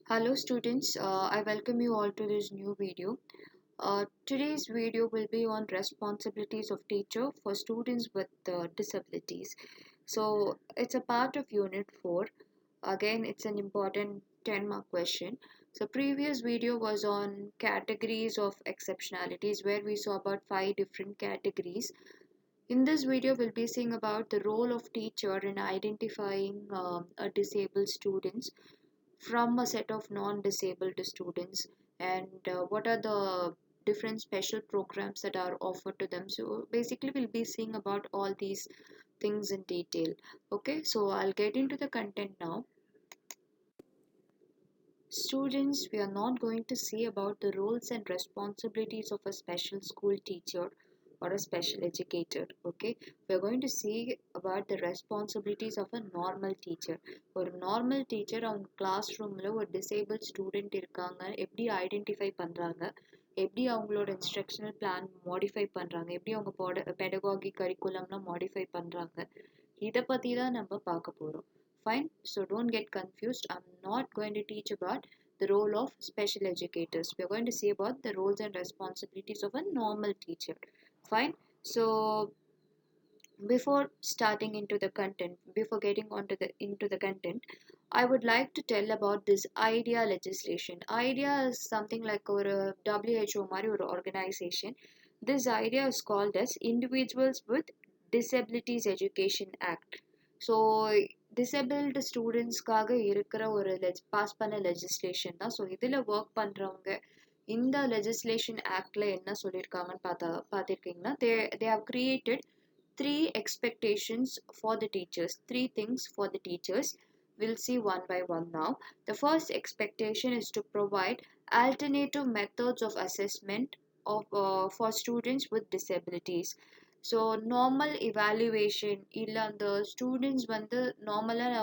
Hello students, I welcome you all to this new video. Today's video will be on responsibilities of teacher for students with disabilities. So it's a part of unit 4. Again, it's an important 10 mark question. So previous video was on categories of exceptionalities where we saw about 5 different categories. In this video, we'll be seeing about the role of teacher in identifying a disabled students from a set of non-disabled students and what are the different special programs that are offered to them. So basically we'll be seeing about all these things in detail. Okay, so I'll get into the content now. Students, we are not going to see about the roles and responsibilities of a special school teacher or a special educator. Okay, we are going to see about the responsibilities of a normal teacher. ஒரு normal teacher அவங்க class ரூமில் ஒரு disable student இருக்காங்க எப்படி identify பண்ணுறாங்க, எப்படி அவங்களோட instructional plan modify பண்ணுறாங்க, எப்படி அவங்க பெடகாகி கரிக்குலம்லாம் மாடிஃபை பண்ணுறாங்க, இதை பற்றி தான் நம்ம பார்க்க போகிறோம். Fine, so don't get confused. I'm not going to teach about the role of special educators. We're going to see about the roles and responsibilities of a normal teacher. Fine, so before starting into the content, before getting into the content, I would like to tell about this idea legislation. Idea is something like or WHO mari or organization. This idea is called as Individuals with Disabilities Education Act. So disabled ஸ்டூடெண்ட்ஸ்க்காக இருக்கிற ஒரு pass பண்ண legislation தான். So இதில் work பண்ணுறவங்க இந்த legislation ஆக்டில் என்ன சொல்லியிருக்காங்கன்னு பார்த்துருக்கீங்கன்னா, they have created 3 expectations for the teachers, 3 things for the teachers. We'll see one by one now. The first expectation is to provide alternative methods of assessment for students with disabilities. So normal evaluation இல்லை அந்த students வந்து நார்மலாக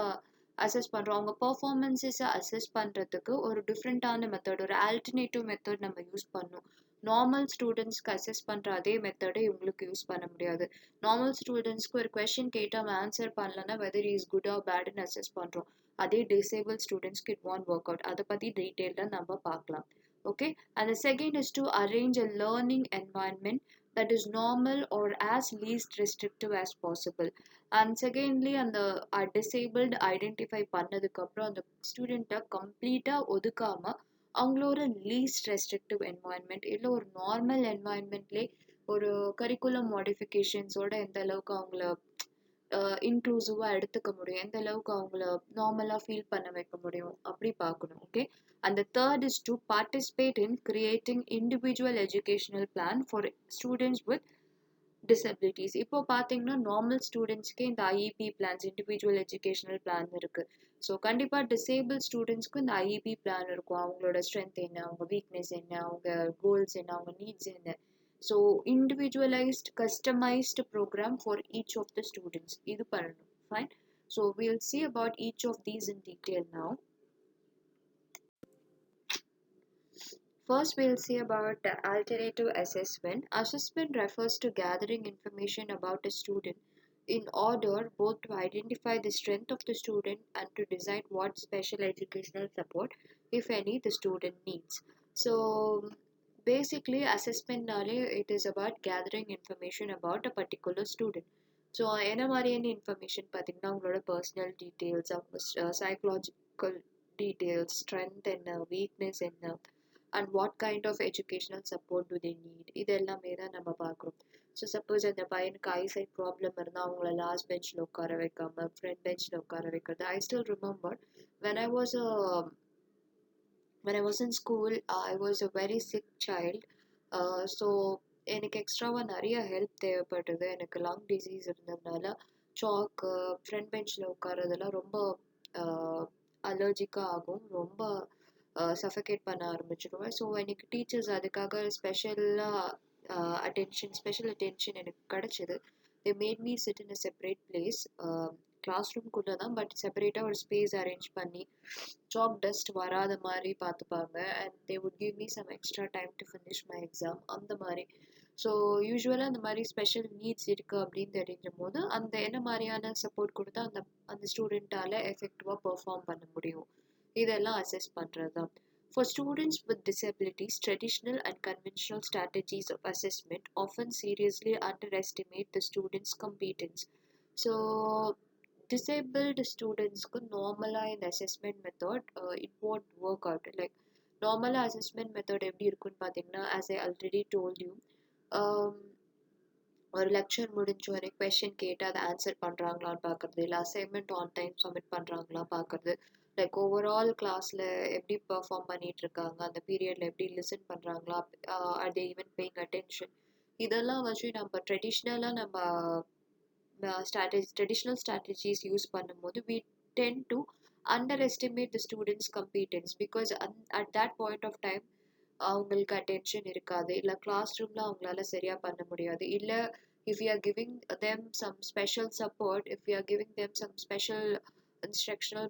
assess பண்ணுறோம், அவங்க பர்ஃபார்மன்ஸஸை assess பண்ணுறதுக்கு ஒரு டிஃப்ரெண்ட்டான method, ஒரு ஆல்டர்னேட்டிவ் மெத்தட் நம்ம யூஸ் பண்ணோம். நார்மல் ஸ்டூடெண்ட்ஸ்க்கு அசஸ் பண்ணுற அதே மெத்தடை இவங்களுக்கு யூஸ் பண்ண முடியாது. நார்மல் ஸ்டூடெண்ட்ஸ்க்கு ஒரு கொஷின் கேட்டால் அவன் ஆன்சர் பண்ணலன்னா வெதர் இஸ் குட் ஆர் பேடுன்னு அசஸ் பண்ணுறோம். அதே டிசேபிள் ஸ்டூடெண்ட்ஸ்க்கு இட் வாண்ட் ஒர்க் அவுட். அதை பற்றி டீட்டெயில்டாக நம்ம பார்க்கலாம். Okay, and the second is to arrange a learning environment that is normal or as least restrictive as possible. And secondly, அந்த disabled identify பண்ணதுக்கு அப்புறம் அந்த ஸ்டூடெண்ட்டை கம்ப்ளீட்டாக ஒதுக்காமல் அவங்களோட லீஸ்ட் ரெஸ்ட்ரிக்டிவ் என்வாயன்மெண்ட் இல்லை ஒரு நார்மல் என்வாயன்மெண்ட்லேயே ஒரு கரிக்குலம் மாடிஃபிகேஷன்ஸோட எந்த அளவுக்கு அவங்கள இன்க்ளூசிவாக எடுத்துக்க முடியும், எந்த அளவுக்கு அவங்கள நார்மலாக ஃபீல் பண்ண வைக்க முடியும் அப்படி பார்க்கணும். Okay, and the third is to participate in creating individual educational plan for students with disabilities. இப்போ பார்த்தீங்கன்னா நார்மல் ஸ்டூடெண்ட்ஸ்க்கே இந்த IEP plans, individual educational plan இருக்குது. ஸோ கண்டிப்பாக டிசேபிள் ஸ்டூடெண்ட்ஸ்க்கு இந்த ஐஇபி பிளான் இருக்கும். அவங்களோட ஸ்ட்ரென்த் என்ன, அவங்க வீக்னஸ் என்ன, அவங்க கோல்ஸ் என்ன, அவங்க நீட்ஸ் என்ன. So individualized customized program for each of the students. இது பண்ணணும். Fine, so we'll see about each of these in detail now. First we'll see about the alternative assessment. Assessment refers to gathering information about a student in order both to identify the strength of the student and to decide what special educational support, if any, the student needs. So basically assessmentனாலே it is about gathering information about a particular student. So என்ன மாதிரியான information பார்த்தீங்கன்னா, அவங்களோட personal details, அவங்க psychological details, strength என்ன, weakness என்ன, and what kind of educational support to they need, இது எல்லாமே தான் நம்ம பார்க்குறோம். ஸோ சப்போஸ் அந்த பையனுக்கு ஐசைட் ப்ராப்ளம் இருந்தால் அவங்கள லாஸ்ட் பெஞ்சில் உட்கார வைக்காம ஃப்ரண்ட் பெஞ்சில் உட்கார வைக்கிறது. I still remember when I was in school, I was a very sick child. So எனக்கு எக்ஸ்ட்ராவாக நிறைய ஹெல்ப் தேவைப்பட்டது. எனக்கு லங் டிசீஸ் இருந்ததுனால சாக்கு ஃப்ரண்ட் பெஞ்சில் உட்காரதெல்லாம் ரொம்ப அலர்ஜிக்காக ஆகும், ரொம்ப சஃபகேட் பண்ண ஆரம்பிச்சிடுவேன். ஸோ எனக்கு டீச்சர்ஸ் அதுக்காக ஸ்பெஷல் அட்டென்ஷன் எனக்கு கிடச்சிது. They made me sit in a separate place, class ரூம்குள்ளே தான், பட் செப்பரேட்டாக ஒரு ஸ்பேஸ் அரேஞ்ச் பண்ணி சாக் டஸ்ட் வராத மாதிரி பார்த்துப்பாங்க. And they would give me some extra time to finish my exam, அந்த மாதிரி. ஸோ யூஸ்வலாக அந்த மாதிரி ஸ்பெஷல் நீட்ஸ் இருக்குது அப்படின்னு தெரிஞ்சும் போது அந்த என்ன மாதிரியான சப்போர்ட் கொடுத்தா அந்த ஸ்டூடெண்ட்டால் எஃபெக்டிவாக பெர்ஃபார்ம் பண்ண முடியும், இதெல்லாம் அசஸ் பண்ணுறது தான். For students with disabilities, traditional and conventional strategies of assessment often seriously underestimate the student's competence. So, disabled students normally in the assessment method, it won't work out. Like normal assessment method எப்படி இருக்குன்னு பார்த்தீங்கன்னா, as I already told you, um, ஒரு lecture முடிஞ்ச ஒரு question கேட்டு அதை answer பண்ணுறாங்களான்னு பார்க்குறது, இல்லை அசைன்மெண்ட் ஆன் டைம் சப்மிட் பண்ணுறாங்களா பார்க்குறது, லைக் ஓவரால் கிளாஸில் எப்படி பெர்ஃபார்ம் பண்ணிட்டு இருக்காங்க, அந்த பீரியடில் எப்படி லிசன் பண்ணுறாங்களா, are they even paying attention, இதெல்லாம் வச்சு நம்ம ட்ரெடிஷ்னலாக நம்ம traditional strategies யூஸ் பண்ணும்போது we tend to underestimate the students competence because at that point of time அவங்களுக்கு அட்டென்ஷன் இருக்காது, இல்லை கிளாஸ் ரூம்ல அவங்களால சரியா பண்ண முடியாது, இல்லை if we are giving them some special support, if we are giving them some special instructional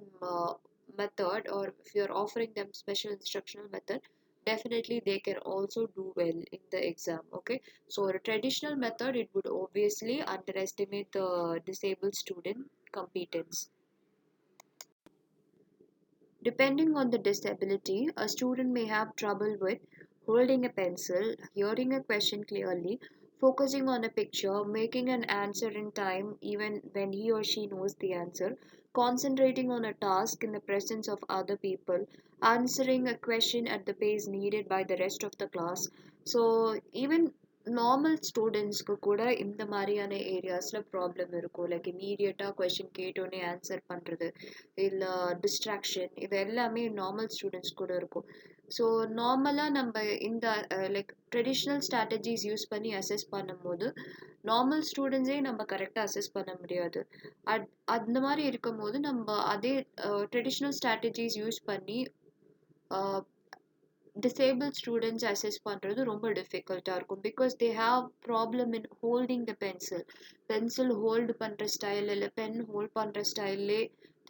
method, or if you are offering them special instructional method, definitely they can also do well in the exam. Okay, so a traditional method, it would obviously underestimate the disabled student competence. Depending on the disability, a student may have trouble with holding a pencil, hearing a question clearly, focusing on a picture, making an answer in time even when he or she knows the answer, concentrating on a task in the presence of other people, answering a question at the pace needed by the rest of the class. So, even normal ஸ்டூடெண்ட்ஸ்க்கு கூட இந்த மாதிரியான ஏரியாஸில் problem இருக்கும். Like இமீடியட்டாக question கேட்டோன்னே answer பண்ணுறது, இல்லை distraction, இது எல்லாமே நார்மல் ஸ்டூடெண்ட்ஸ் கூட இருக்கும். ஸோ நார்மலாக நம்ம இந்த லைக் ட்ரெடிஷ்னல் ஸ்ட்ராட்டஜிஸ் யூஸ் பண்ணி அசஸ் பண்ணும்போது நார்மல் ஸ்டூடெண்ட்ஸே நம்ம கரெக்டாக அசஸ் பண்ண முடியாது. அந்த மாதிரி இருக்கும்போது நம்ம அதே ட்ரெடிஷ்னல் ஸ்ட்ராட்டஜிஸ் யூஸ் பண்ணி disabled students assess பண்றது ரொம்ப டிஃபிகல்ட்டாக இருக்கும். Because they have problem in holding the pencil hold பண்ணுற ஸ்டைல், இல்லை பென் ஹோல்ட் பண்ணுற ஸ்டைல்லே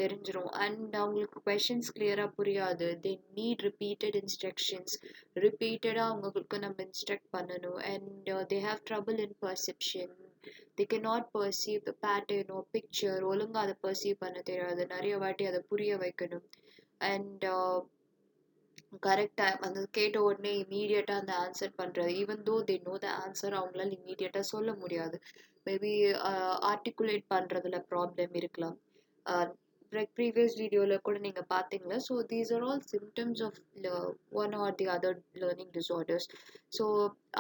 தெரிஞ்சிடும். அண்ட் அவங்களுக்கு கொஷின்ஸ் கிளியராக புரியாது. தே நீட் ரிப்பீட்டட் இன்ஸ்ட்ரக்ஷன்ஸ், ரிப்பீட்டடாக அவங்களுக்கு நம்ம இன்ஸ்ட்ரக்ட் பண்ணணும். And they have trouble in perception, they can not perceive the பேட்டர்னோ பிக்சர், ஒழுங்காக அதை பர்சீவ் பண்ண தெரியாது, நிறைய வாட்டி அதை புரிய வைக்கணும். அண்ட் கரெக்ட் டைம் அந்த கேட்ட உடனே இமீடியட்டாக அந்த ஆன்சர் பண்ணுறது, even though they know the answer, அவங்களால இமீடியட்டாக சொல்ல முடியாது. மேபி ஆர்டிகுலேட் பண்ணுறதுல ப்ராப்ளம் இருக்கலாம். ப்ரீவியஸ் வீடியோவில் கூட நீங்கள் பார்த்தீங்களா. So these are all symptoms of one or the other learning disorders. So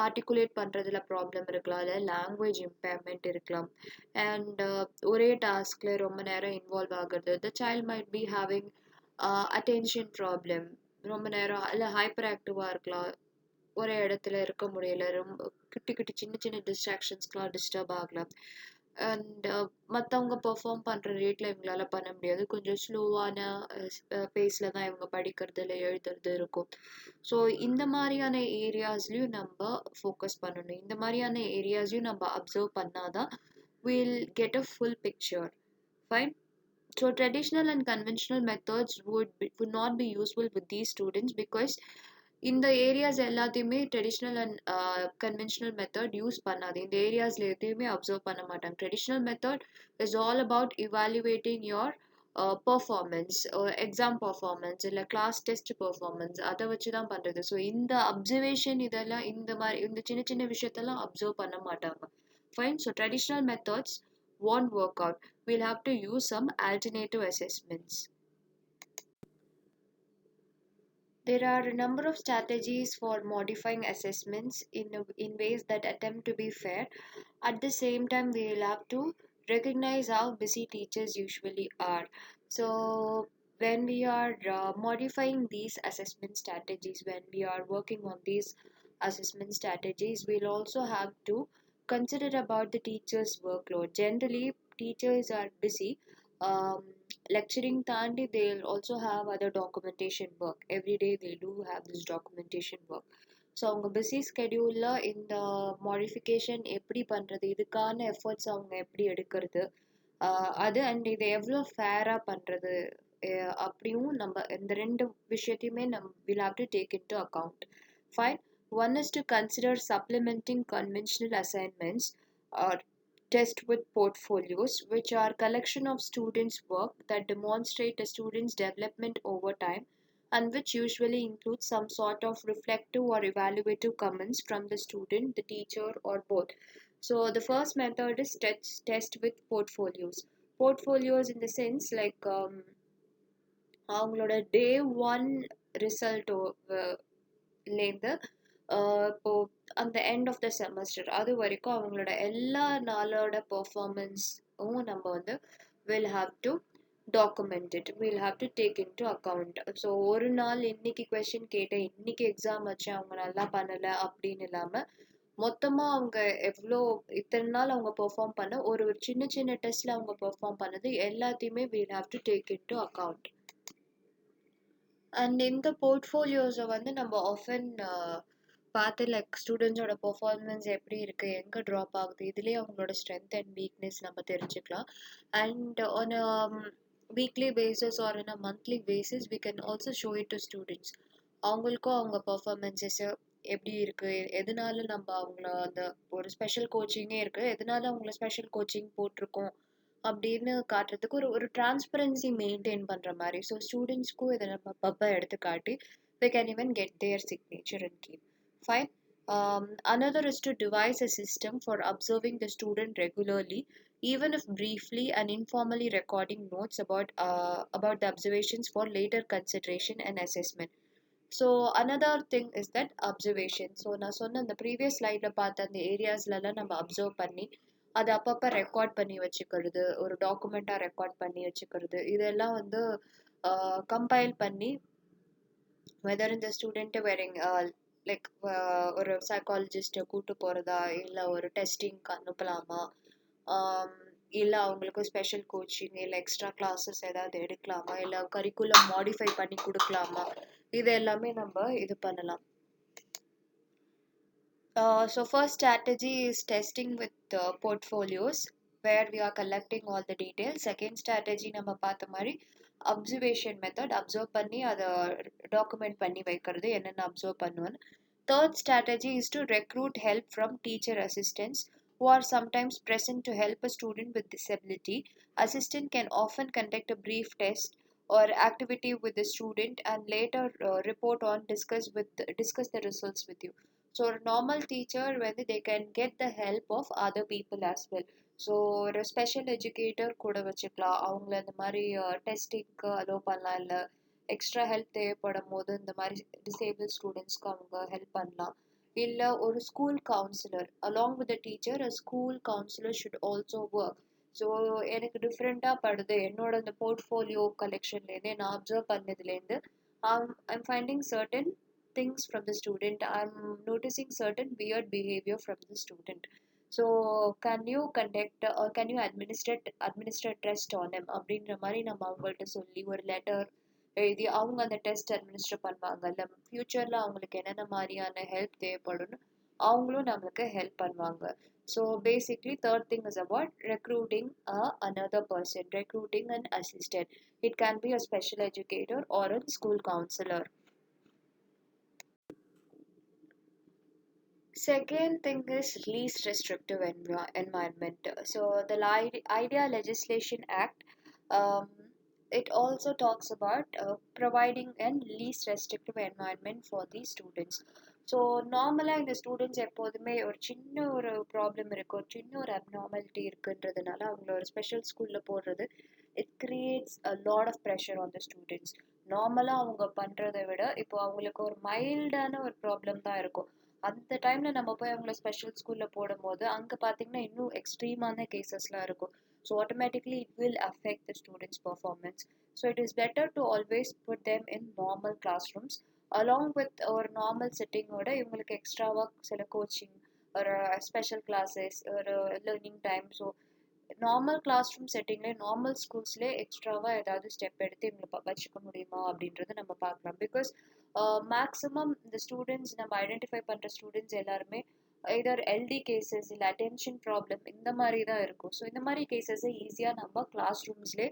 articulate பண்ணுறதுல ப்ராப்ளம் இருக்கலாம், இல்லை லாங்குவேஜ் இம்பேர்மெண்ட் இருக்கலாம். அண்ட் ஒரே டாஸ்கில் ரொம்ப நேரம் இன்வால்வ் ஆகுறது, the child might be having attention problem, ரொம்ப நேரம் இல்லை ஹைப்பர் ஆக்டிவாக இருக்கலாம், ஒரே இடத்துல இருக்க முடியல, ரொம்ப குட்டி சின்ன சின்ன டிஸ்ட்ராக்ஷன்ஸ்க்கெலாம் டிஸ்டர்ப் ஆகலாம். அண்ட் மற்றவங்க பெர்ஃபார்ம் பண்ணுற ரேட்டில் இவங்களால பண்ண முடியாது, கொஞ்சம் ஸ்லோவான பேஸில் தான் இவங்க படிக்கிறது இல்லை எழுதுறது இருக்கும். ஸோ இந்த மாதிரியான ஏரியாஸ்லையும் நம்ம ஃபோக்கஸ் பண்ணணும். இந்த மாதிரியான ஏரியாஸையும் நம்ம அப்சர்வ் பண்ணாதான் we'll get a full picture. Fine. So traditional and conventional methods would not be useful with these students because இந்த ஏரியாஸ் எல்லாத்தையுமே traditional and conventional method use பண்ணாது. இந்த ஏரியாஸில் எதையுமே அப்சர்வ் பண்ண மாட்டாங்க. Traditional method is all about evaluating your performance, exam performance, இல்லை class test performance, அதை வச்சு தான் பண்ணுறது. ஸோ இந்த அப்சர்வேஷன் இதெல்லாம் இந்த சின்ன சின்ன விஷயத்தெல்லாம் அப்சர்வ் பண்ண மாட்டாங்க. Fine. So traditional methods won't work out. We'll have to use some alternative assessments. There are a number of strategies for modifying assessments in ways that attempt to be fair. At the same time, we will have to recognize how busy teachers usually are. So, when we are modifying these assessment strategies, when we are working on these assessment strategies, we'll also have to consider about the teacher's workload. Generally, teachers are busy. Um, Lecturing தாண்டி they'll also have other documentation work. Every day they do have this documentation work. So அவங்க busy ஸ்கெடியூலில் இந்த modification எப்படி பண்ணுறது, இதுக்கான efforts அவங்க எப்படி எடுக்கிறது, அது அண்ட் இதை எவ்வளோ ஃபேராக பண்ணுறது, அப்படியும் நம்ம இந்த ரெண்டு விஷயத்தையுமே we'll have to take into account. Fine. One is to consider supplementing conventional assignments or test with portfolios, which are collection of students' work that demonstrate a student's development over time and which usually include some sort of reflective or evaluative comments from the student, the teacher, or both. So the first method is test with portfolios. Portfolios in the sense like அவங்களோட day one result லேருந்து இப்போ அந்த end of the semester அது வரைக்கும் அவங்களோட எல்லா நாளோட பெர்ஃபார்மன்ஸும் நம்ம வந்து will have to document it will have to take in to account. So ஒரு நாள் இன்னைக்கு கொஷின் கேட்டேன் இன்னைக்கு எக்ஸாம் வச்சு அவங்க நல்லா பண்ணலை அப்படின்னு இல்லாமல் மொத்தமாக அவங்க எவ்வளோ இத்தனை நாள் அவங்க பெர்ஃபார்ம் பண்ண ஒரு சின்ன சின்ன டெஸ்ட்டில் அவங்க பெர்ஃபார்ம் பண்ணது எல்லாத்தையுமே will have to take in to account. And இந்த போர்ட்ஃபோலியோஸை வந்து நம்ம ஆஃபன் பார்த்து லைக் ஸ்டூடெண்ட்ஸோட பெர்ஃபார்மன்ஸ் எப்படி இருக்குது எங்கே ட்ராப் ஆகுது இதுலேயே அவங்களோட ஸ்ட்ரென்த் அண்ட் வீக்னஸ் நம்ம தெரிஞ்சுக்கலாம். And on a weekly basis or on a monthly basis we can also show it to students. அவங்களுக்கும் அவங்க பெர்ஃபார்மன்ஸஸ் எப்படி இருக்குது எதனால நம்ம அவங்கள அந்த ஒரு ஸ்பெஷல் கோச்சிங்கே இருக்குது எதனால அவங்கள ஸ்பெஷல் கோச்சிங் போட்டிருக்கோம் அப்படின்னு காட்டுறதுக்கு ஒரு ஒரு டிரான்ஸ்பரன்சி மெயின்டைன் பண்ணுற மாதிரி. ஸோ ஸ்டூடெண்ட்ஸ்க்கும் இதை நம்ம பப்பாக எடுத்து காட்டி they can even get their signature and keep. Fine. Another is to devise a system for observing the student regularly, even if briefly and informally recording notes about the observations for later consideration and assessment. So another thing is that observation. So நான் சொன்ன அந்த previous ஸ்லைடில் பார்த்த அந்த ஏரியாஸ்லலாம் நம்ம observe பண்ணி அதை அப்பப்போ ரெக்கார்ட் பண்ணி வச்சுக்கிறது ஒரு டாக்குமெண்ட்டாக ரெக்கார்ட் பண்ணி வச்சுக்கிறது இதெல்லாம் வந்து கம்பைல் பண்ணி வெதர் இந்த ஸ்டூடெண்ட்டு வேறிங் லைக் ஒரு சைக்காலஜிஸ்ட்டை கூட்டு போகிறதா இல்லை ஒரு டெஸ்டிங்க்கு அனுப்பலாமா இல்லை அவங்களுக்கு ஸ்பெஷல் கோச்சிங் இல்லை எக்ஸ்ட்ரா கிளாஸஸ் ஏதாவது எடுக்கலாமா இல்லை கரிக்குலம் மாடிஃபை பண்ணி கொடுக்கலாமா இது எல்லாமே நம்ம இது பண்ணலாம். So first strategy is testing with portfolios where we are collecting all the details. Second strategy நம்ம பார்த்த மாதிரி observation method observe பண்ணி அதை document பண்ணி வைக்கிறது என்னென்ன observe பண்ணுவேன். Third strategy is to recruit help from teacher assistants who are sometimes present to help a student with disability. Assistant can often conduct a brief test or activity with the student and later report on discuss the results with you. So a normal teacher when they can get the help of other people as well. So ஒரு special educator கூட வச்சுக்கலாம் அவங்கள இந்த மாதிரி டெஸ்டிங்க்கு allow பண்ணலாம் இல்லை extra help தேவைப்படும் போது இந்த மாதிரி டிசேபிள் ஸ்டூடெண்ட்ஸ்க்கு அவங்க ஹெல்ப் பண்ணலாம். இல்லை ஒரு school councillor along with the teacher a school councillor should also work. So எனக்கு டிஃப்ரெண்ட்டாக படுது என்னோட இந்த போர்ட்ஃபோலியோ கலெக்ஷன்லேருந்தே நான் அப்சர்வ் பண்ணதுலேருந்து I'm finding certain things from the student. I'm noticing certain weird behavior from the student. So can you conduct or can you administer test on him அப்படின்ற மாதிரி நம்ம அவங்கள்ட்ட சொல்லி ஒரு லெட்டர் எழுதி அவங்க அந்த டெஸ்ட் அட்மினிஸ்டர் பண்ணுவாங்க. இல்லை ஃப்யூச்சரில் அவங்களுக்கு என்னென்ன மாதிரியான ஹெல்ப் தேவைப்படும்னு அவங்களும் நம்மளுக்கு ஹெல்ப் பண்ணுவாங்க. So basically third thing is about recruiting another person, recruiting an assistant. It can be a special educator or a school counselor. Second thing is least restrictive environment. So the IDEA Legislation Act, um, it also talks about providing a least restrictive environment for the students. So நார்மலாக இந்த students எப்போதுமே ஒரு சின்ன ஒரு problem இருக்குது ஒரு சின்ன ஒரு அப்நார்மாலிட்டி இருக்குன்றதுனால அவங்கள ஒரு ஸ்பெஷல் ஸ்கூலில் போடுறது it creates a lot of pressure on the students. நார்மலாக அவங்க பண்ணுறதை விட இப்போ அவங்களுக்கு ஒரு மைல்டான ஒரு ப்ராப்ளம் தான் இருக்கும். அந்த டைமில் நம்ம போய் அவங்கள ஸ்பெஷல் ஸ்கூலில் போடும்போது அங்கே பார்த்தீங்கன்னா இன்னும் எக்ஸ்ட்ரீமான கேசஸ்லாம் இருக்கும். So automatically it will affect the students performance. So it is better to always put them in normal classroom along with ஒரு நார்மல் செட்டிங்கோட இவங்களுக்கு எக்ஸ்ட்ராவாக சில கோச்சிங் ஒரு ஸ்பெஷல் கிளாஸஸ் ஒரு learning time. So normal classroom செட்டிங்லேயே normal ஸ்கூல்ஸ்லேயே எக்ஸ்ட்ராவாக ஏதாவது ஸ்டெப் எடுத்து இவங்களை வச்சுக்க முடியுமா அப்படின்றத நம்ம பார்க்கலாம். பிகாஸ் மேக்ஸிமம் இந்த ஸ்டூடெண்ட்ஸ் நம்ம ஐடென்டிஃபை பண்ணுற ஸ்டூடெண்ட்ஸ் எல்லாருமே either எல்டி கேசஸ் இல்லை அட்டென்ஷன் ப்ராப்ளம் இந்த மாதிரி தான் இருக்கும். ஸோ இந்த மாதிரி கேசஸை ஈஸியாக நம்ம கிளாஸ் ரூம்ஸ்லேயே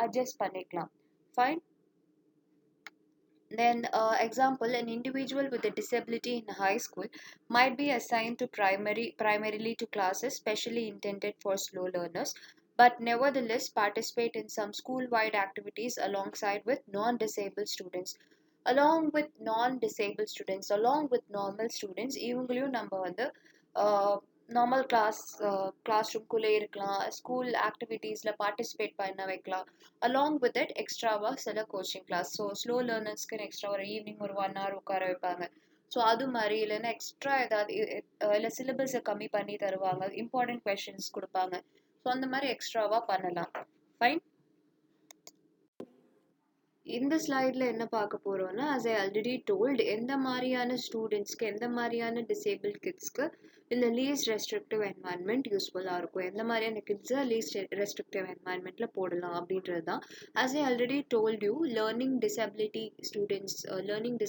அட்ஜஸ்ட் பண்ணிக்கலாம். Fine. Then, example, an individual with a disability in high school might be assigned to primarily to classes specially intended for slow learners, but nevertheless participate in some school-wide activities alongside with non-disabled students. Along with normal students, இவங்களையும் நம்ம வந்து normal glass ரூம்குள்ளே இருக்கலாம், school ஆக்டிவிட்டீஸில் participate பண்ண வைக்கலாம். Along with it எக்ஸ்ட்ராவாக சில coaching class, so slow லேர்னர்ஸ்க்கு எக்ஸ்ட்ரா ஒரு ஈவினிங் ஒரு 1 hour உட்கார வைப்பாங்க. ஸோ அது மாதிரி இல்லைன்னா எக்ஸ்ட்ரா ஏதாவது இல்லை சிலபஸை கம்மி பண்ணி தருவாங்க, இம்பார்ட்டன்ட் கொஷின்ஸ் கொடுப்பாங்க. ஸோ அந்த மாதிரி எக்ஸ்ட்ராவாக பண்ணலாம். ஃபைன். இந்த ஸ்லைடில் என்ன பார்க்க போகிறோன்னா, as I already told, எந்த மாதிரியான ஸ்டூடெண்ட்ஸ்க்கு எந்த மாதிரியான டிசேபிள் கிட்ஸ்க்கு இந்த லீஸ்ட் ரெஸ்ட்ரிக்டிவ் என்வாயன்மெண்ட் யூஸ்ஃபுல்லாக இருக்கும், எந்த மாதிரியான கிட்ஸை லீஸ்ட் ரெஸ்ட்ரிக்டிவ் என்வாயன்மெண்ட்டில் போடலாம் அப்படின்றது தான். as I already told you, learning disability students, learning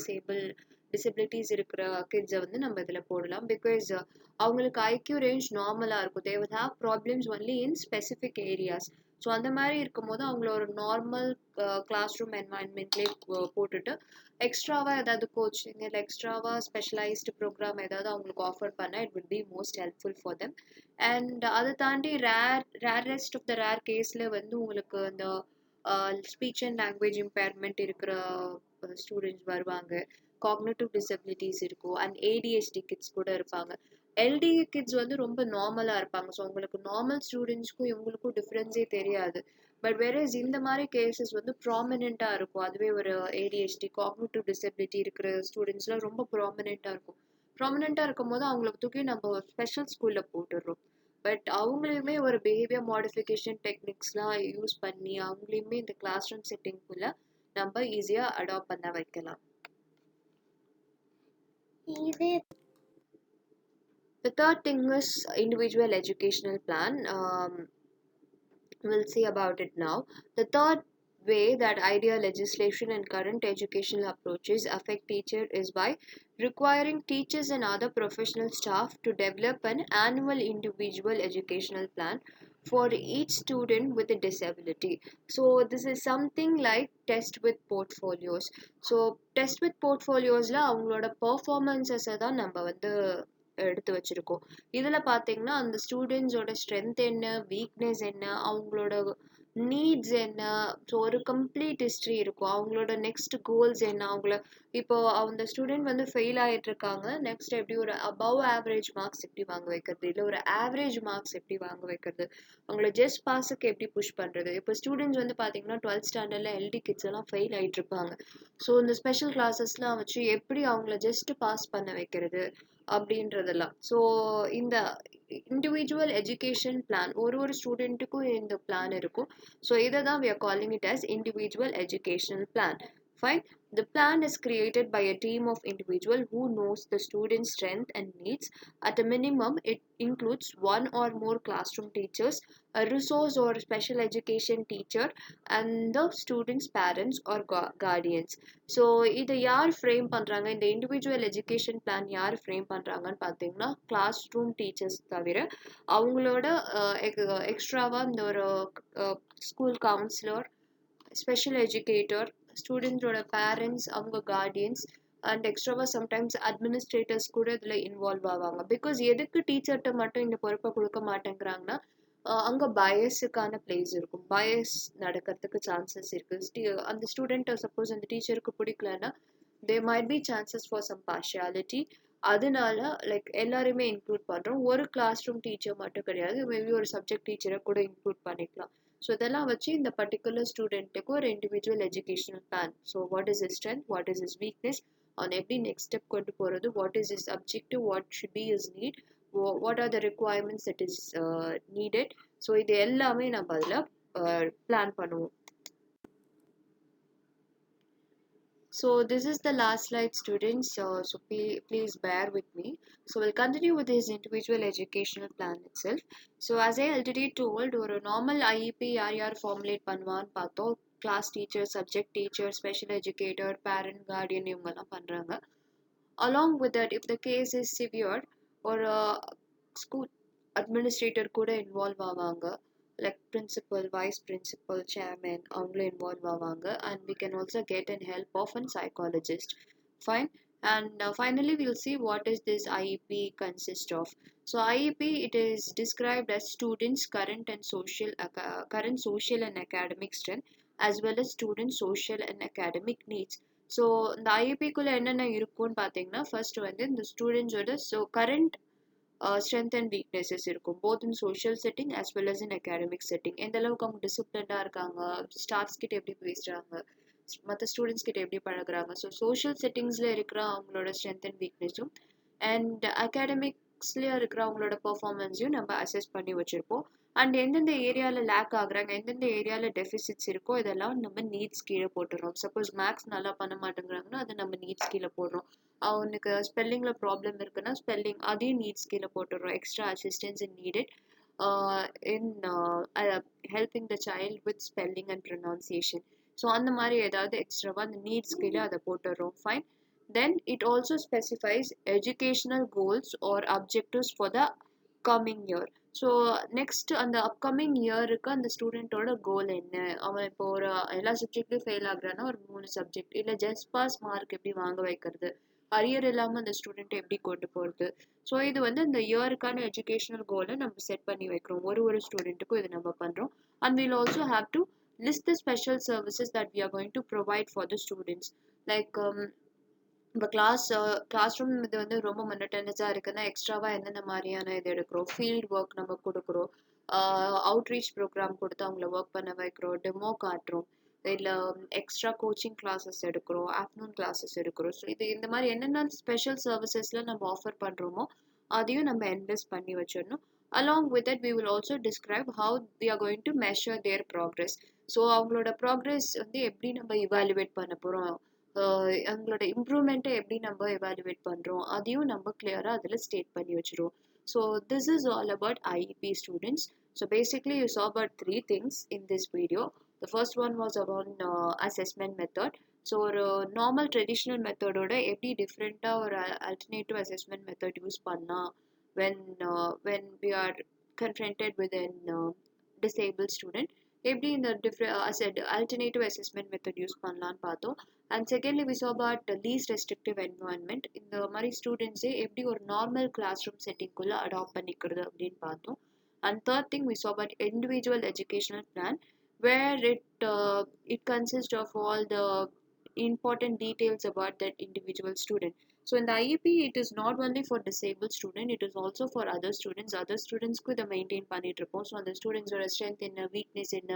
disabilities இருக்கிற கிட்ஸை வந்து நம்ம இதில் போடலாம். பிகாஸ் அவங்களுக்கு ஐக்யூ ரேஞ்ச் நார்மலாக இருக்கும். They will have problems only in specific areas. So அந்த மாதிரி இருக்கும்போது அவங்கள ஒரு நார்மல் கிளாஸ் ரூம் என்வாயன்மெண்ட்லேயே போட்டுட்டு எக்ஸ்ட்ராவாக ஏதாவது கோச்சிங் இல்லை எக்ஸ்ட்ராவாக ஸ்பெஷலைஸ்டு ப்ரோக்ராம் ஏதாவது அவங்களுக்கு ஆஃபர் பண்ணால் it will be most helpful for them. And அதை தாண்டி ரேரஸ்ட் ஆஃப் த ரேர் கேஸில் வந்து உங்களுக்கு இந்த ஸ்பீச் அண்ட் லாங்குவேஜ் இம்பேர்மெண்ட் இருக்கிற ஸ்டூடெண்ட்ஸ் வருவாங்க, காக்னிட்டிவ் டிசபிலிட்டிஸ் இருக்கும், அண்ட் ஏடிஹெச்டி கிட்ஸ் கூட இருப்பாங்க. எல்டி கிட்ஸ் வந்து ரொம்ப நார்மலாக இருப்பாங்க. ஸோ உங்களுக்கு நார்மல் ஸ்டூடெண்ட்ஸ்க்கும் இவங்களுக்கும் டிஃப்ரென்ஸே தெரியாது. பட் வேறஸ் இந்த மாதிரி கேசஸ் வந்து ப்ராமினெண்ட்டாக இருக்கும். அதுவே ஒரு ஏடிஹெச்டி காக்னிட்டிவ் டிசபிலிட்டி இருக்கிற ஸ்டூடெண்ட்ஸ்லாம் ரொம்ப ப்ராமினெண்ட்டாக இருக்கும். ப்ராமினெண்ட்டாக இருக்கும் போது அவங்கள தூக்கி நம்ம ஸ்பெஷல் ஸ்கூலில் போட்டுடுறோம். பட் அவங்களையுமே ஒரு பிஹேவியர் மாடிஃபிகேஷன் டெக்னிக்ஸ்லாம் யூஸ் பண்ணி அவங்களையுமே இந்த கிளாஸ் ரூம் செட்டிங்குள்ளே நம்ம ஈஸியாக அடாப்ட் பண்ண வைக்கலாம். The third thing is individual educational plan. We'll see about it now. The third way that ideal legislation and current educational approaches affect teachers is by requiring teachers and other professional staff to develop an annual individual educational plan for each student with a disability. So this is something like test with portfolios. So test with portfolios la avangaloda performances தான் நம்ம வந்து எடுத்து வச்சிருக்கோம். இதில் பார்த்தீங்கன்னா அந்த ஸ்டூடெண்ட்ஸோட strength என்ன, weakness என்ன, அவங்களோட நீட்ஸ் என்ன, ஸோ ஒரு கம்ப்ளீட் ஹிஸ்ட்ரி இருக்கும். அவங்களோட நெக்ஸ்ட் கோல்ஸ் என்ன, அவங்கள இப்போ அந்த ஸ்டூடெண்ட் வந்து ஃபெயில் ஆகிட்டு இருக்காங்க, நெக்ஸ்ட் எப்படி ஒரு அபவ் ஆவரேஜ் மார்க்ஸ் எப்படி வாங்க வைக்கிறது, இல்லை ஒரு ஆவரேஜ் மார்க்ஸ் எப்படி வாங்க வைக்கிறது, அவங்கள ஜஸ்ட் பாஸுக்கு எப்படி புஷ் பண்ணுறது. இப்போ ஸ்டூடெண்ட்ஸ் வந்து பார்த்தீங்கன்னா 12th ஸ்டாண்டர்டில் எல்டி கிட்ஸ் எல்லாம் ஃபெயில் ஆகிட்டு இருப்பாங்க. ஸோ இந்த ஸ்பெஷல் கிளாஸஸ்லாம் வச்சு எப்படி அவங்கள ஜஸ்ட் பாஸ் பண்ண வைக்கிறது அப்படின்றதெல்லாம். ஸோ இந்த இண்டிவிஜுவல் எஜுகேஷன் பிளான் ஒரு ஸ்டூடெண்ட்டுக்கும் இந்த பிளான் இருக்கும். ஸோ இதை தான் we are calling it as individual educational plan. Fine. The plan is created by a team of individuals who knows the student's strength and needs. At a minimum, it includes one or more classroom teachers, a resource or special education teacher, and the student's parents or guardians. So இதை யார் frame பண்ணுறாங்க, இந்த individual education plan யார் frame பண்ணுறாங்கன்னு பார்த்தீங்கன்னா class room teachers தவிர அவங்களோட எக்ஸ்ட்ராவாக இந்த ஒரு ஸ்கூல் கவுன்சிலர், ஸ்பெஷல் எஜுகேட்டர், ஸ்டூடெண்ட்ஸோட பேரண்ட்ஸ், அவங்க கார்டியன்ஸ் அண்ட் எக்ஸ்ட்ராவாக சம்டைம்ஸ் அட்மினிஸ்ட்ரேட்டர்ஸ் கூட இதில் இன்வால்வ் ஆவாங்க. பிகாஸ் எதுக்கு டீச்சர்கிட்ட மட்டும் இந்த பொறுப்பை கொடுக்க மாட்டேங்கிறாங்கன்னா அங்கே பயஸுக்கான பிளேஸ் இருக்கும், பயஸ் நடக்கிறதுக்கு சான்சஸ் இருக்குது. அந்த ஸ்டூடெண்ட்டை சப்போஸ் அந்த டீச்சருக்கு பிடிக்கலன்னா there might be chances for some partiality. அதனால லைக் எல்லாருமே இன்க்ளூட் பண்ணுறோம். ஒரு கிளாஸ் ரூம் டீச்சர் மட்டும் கிடையாது, மேபி ஒரு சப்ஜெக்ட் டீச்சரை கூட இன்க்ளூட் பண்ணிக்கலாம். ஸோ இதெல்லாம் வச்சு இந்த பர்டிகுலர் ஸ்டூடெண்ட்டுக்கு ஒரு individual educational plan. So what is is strength, what is is weakness, அவன் எப்படி நெக்ஸ்ட் ஸ்டெப் கொண்டு போகிறது, what is is objective, what should be is need, what are the requirements that is needed. So இது எல்லாமே நம்ம அதில் plan பண்ணுவோம். So this is the last slide, students. So please bear with me. So we'll continue with this individual educational plan itself. So as I already told, ஒரு normal IEP யார் யார் formulate பண்ணுவான்னு பார்த்தோம். Class teacher, subject teacher, special educator, parent, guardian இவங்கெல்லாம் பண்ணுறாங்க. Along with that, if the case is severe, ஒரு school administrator கூட involve ஆவாங்க. like principal, vice principal, chairman அவங்களும் involve ஆவாங்க, and we can also get an help of a psychologist. Fine. And finally we'll see what is this IEP consist of. So IEP, it is described as students current social and academic strength, as well as students social and academic needs. So இந்த IEP குள்ள என்னென்ன இருக்கும்னு பார்த்தீங்கன்னா, first வந்து இந்த students ஓட current strength and weaknesses இருக்கும், both in social setting as well as in academic setting. எந்த அளவுக்கு அவங்க டிசிப்ளின்டா இருக்காங்க, ஸ்டாஃப்ஸ் கிட்ட எப்படி பேசுறாங்க, மற்ற ஸ்டூடெண்ட்ஸ் கிட்ட எப்படி பழகுறாங்க. ஸோ சோஷியல் செட்டிங்ஸ்ல இருக்கிற அவங்களோட ஸ்ட்ரென்த் அண்ட் வீக்னஸும் அண்ட் அகாடமிக்ஸ்லயே இருக்கிற அவங்களோட பெர்ஃபார்மன்ஸையும் நம்ம அசஸ் பண்ணி வச்சிருப்போம். அண்ட் எந்தெந்த ஏரியாவில் லேக் ஆகுறாங்க, எந்தெந்த ஏரியாவில் டெஃபிசிட்ஸ் இருக்கோ இதெல்லாம் நம்ம நீட்ஸ் கீழே போட்டுறோம். சப்போஸ் மேக்ஸ் நல்லா பண்ண மாட்டேங்கிறாங்கன்னா அதை நம்ம நீட்ஸ் கீழே போடுறோம். அவனுக்கு ஸ்பெல்லிங்கில் ப்ராப்ளம் இருக்குன்னா ஸ்பெல்லிங் அதையும் நீட்ஸ் கீழே போட்டுடுறோம். Extra assistance in needed in helping the child with spelling and pronunciation. So அந்த மாதிரி ஏதாவது எக்ஸ்ட்ராவாக அந்த நீட்ஸ் கீழே அதை போட்டுடுறோம். Fine. Then it also specifies educational goals or objectives for the coming year. So next அந்த அப்கமிங் இயருக்கு அந்த ஸ்டூடெண்ட்டோட கோல் என்ன, அவன் இப்போ ஒரு எல்லா சப்ஜெக்ட்லையும் ஃபெயில் ஆகுறான்னா ஒரு 3 சப்ஜெக்ட் இல்லை ஜஸ்ட் பாஸ் மார்க் எப்படி வாங்க வைக்கிறது, அரியர் இல்லாமல் அந்த ஸ்டூடெண்ட்டை எப்படி கொண்டு போகிறது. ஸோ இது வந்து இந்த இயருக்கான எஜுகேஷனல் கோலை நம்ம செட் பண்ணி வைக்கிறோம். ஒரு ஸ்டூடெண்ட்டுக்கும் இது நம்ம பண்ணுறோம். And we'll also have to list the special services that we are going to provide for the students. Like இப்போ கிளாஸ் ரூம் இது வந்து ரொம்ப மொனட்டனஸாக இருக்குன்னா எக்ஸ்ட்ராவாக எந்தெந்த மாதிரியான இது எடுக்கிறோம், ஃபீல்ட் ஒர்க் நம்ம கொடுக்குறோம், அவுட்ரீச் ப்ரோக்ராம் கொடுத்து அவங்கள ஒர்க் பண்ண வைக்கிறோம், டெமோ காட்டுறோம், இல்லை எக்ஸ்ட்ரா கோச்சிங் கிளாஸஸ் எடுக்கிறோம், ஆஃப்டர்நூன் கிளாஸஸ் எடுக்கிறோம். ஸோ இந்த மாதிரி என்னென்ன ஸ்பெஷல் சர்வீசஸ்லாம் நம்ம ஆஃபர் பண்ணுறோமோ அதையும் நம்ம இன்வெஸ்ட் பண்ணி வச்சிடணும். Along with that, we will also describe how we are going to measure their progress. So அவங்களோட ப்ராக்ரெஸ் வந்து எப்படி நம்ம இவாலுவேட் பண்ண போகிறோம், அவங்களோட இம்ப்ரூவ்மெண்ட்டை எப்படி நம்ம எவாலுவேட் பண்ணுறோம் அதையும் நம்ம கிளியராக அதில் ஸ்டேட் பண்ணி வச்சுருவோம். So this is all about IEP students. So basically you saw about 3 things in this video. The first one was about assessment method. So ஒரு நார்மல் ட்ரெடிஷ்னல் மெத்தடோட எப்படி டிஃப்ரெண்ட்டாக ஒரு அல்டர்னேட்டிவ் அசஸ்மெண்ட் மெத்தட் யூஸ் பண்ணால் when we are confronted with an disabled student, எப்படி இந்த alternative assessment method use பண்ணலான்னு பார்த்தோம். And secondly we saw about the least restrictive environment. இந்த மாதிரி ஸ்டூடெண்ட்ஸே எப்படி ஒரு நார்மல் கிளாஸ் ரூம் செட்டிங்குள்ளே அடாப்ட் பண்ணிக்கிறது அப்படின்னு பார்த்தோம். And third thing we saw about individual educational plan, where it consists of all the important details about that individual student. So in the IEP, it is not only for disabled student, it is also for other students. Other students க்கு இதை maintain பண்ணிட்டு இருப்போம். So அந்த ஸ்டூடெண்ட்ஸோட strength என்ன, weakness என்ன,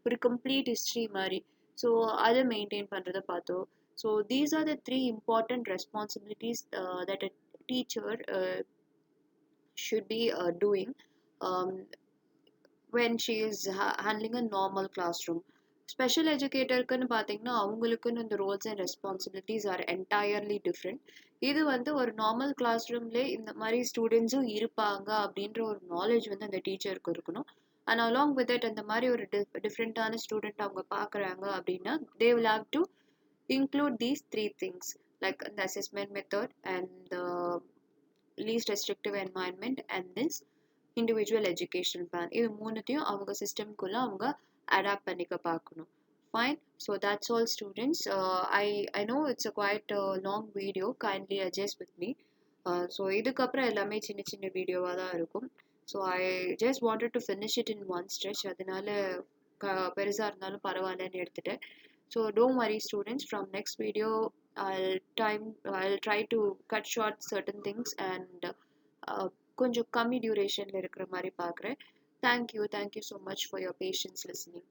ஒரு complete history மாதிரி. So அதை மெயின்டைன் பண்ணுறதை பார்த்தோம். So these R the 3 important responsibilities that a teacher should be doing um, when she is handling a normal classroom. Special எஜுகேட்டருக்குன்னு பார்த்தீங்கன்னா அவங்களுக்குன்னு இந்த roles and responsibilities are entirely different. இது வந்து ஒரு நார்மல் கிளாஸ் ரூம்லேயே இந்த மாதிரி ஸ்டூடெண்ட்ஸும் இருப்பாங்க அப்படின்ற ஒரு நாலேஜ் வந்து அந்த டீச்சருக்கு இருக்கணும். அண்ட் அலாங் வித் இட் அந்த மாதிரி ஒரு டிஃப்ரெண்ட்டான ஸ்டூடெண்ட் அவங்க பார்க்குறாங்க அப்படின்னா they will have to include these 3 things, like the assessment method and the least restrictive environment and this individual education plan. இது மூணுத்தையும் அவங்க சிஸ்டம்குள்ளே அவங்க அடாப்ட் பண்ணிக்க பார்க்கணும். Fine. So that's all students. I know it's a quite long video. Kindly adjust with me. So இதுக்கப்புறம் எல்லாமே சின்ன சின்ன வீடியோவாக தான் இருக்கும். So I just wanted to finish it in one stretch. அதனால பெருசாக இருந்தாலும் பரவாயில்லன்னு எடுத்துட்டேன். So don't worry students, from next video I'll try to cut short certain things and கொஞ்சம் கம்மி டியூரேஷனில் இருக்கிற மாதிரி பார்க்குறேன். Thank you so much for your patience listening.